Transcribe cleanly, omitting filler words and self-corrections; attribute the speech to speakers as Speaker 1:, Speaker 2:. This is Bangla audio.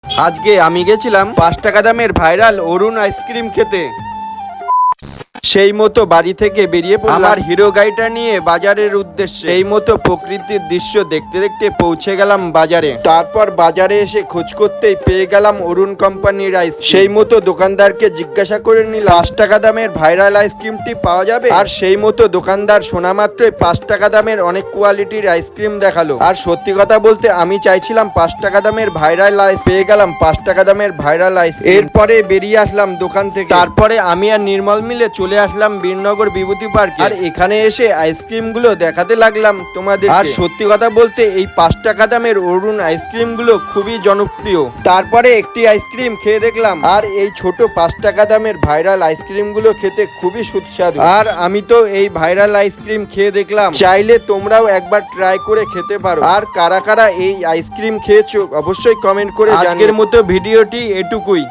Speaker 1: আজকে আমি গেছিলাম 5 টাকা দামের ভাইরাল অরুণ আইসক্রিম খেতে। সেই মতো বাড়ি থেকে বেরিয়ে পড়লাম আমার হিরো গাড়িটা নিয়ে বাজারের উদ্দেশ্যে। এই মতো প্রকৃতির দৃশ্য দেখতে দেখতে পৌঁছে গেলাম বাজারে। তারপর বাজারে এসে খোঁজ করতেই পেয়ে গেলাম অরুণ কোম্পানির আইস। সেই মতো দোকানদারকে জিজ্ঞাসা করে নিলাম 5 টাকা দামের ভাইরাল আইসক্রিমটি পাওয়া যাবে। আর সেই মতো দোকানদার শোনা মাত্রই 5 টাকা দামের অনেক কোয়ালিটির আইসক্রিম দেখালো। আর সত্যি কথা বলতে আমি চাইছিলাম 5 টাকা দামের ভাইরাল আইস, পেয়ে গেলাম 5 টাকা দামের ভাইরাল আইস। এরপরে বেরিয়ে আসলাম দোকান থেকে। তারপরে আমি আর নির্মল মিলে চলে আসলাম বীরনগর বিভূতি পার্কে। আর এখানে এসে আইসক্রিম গুলো দেখাতে লাগলাম তোমাদের। আর সত্যি কথা বলতে এই 5 টাকা দামের অরুণ আইসক্রিম গুলো খুবই জনপ্রিয়। তারপরে একটি আইসক্রিম খেয়ে দেখলাম। আর এই ছোট 5 টাকা দামের ভাইরাল আইসক্রিম গুলো খেতে খুবই সুস্বাদু। আর আমি তো এই ভাইরাল আইসক্রিম খেয়ে দেখলাম, চাইলে তোমরাও একবার ট্রাই করে খেতে পারো। আর কারা কারা এই আইসক্রিম খেয়েছো অবশ্যই কমেন্ট করে জানিও। আজকের মতো ভিডিওটি এটুকুই।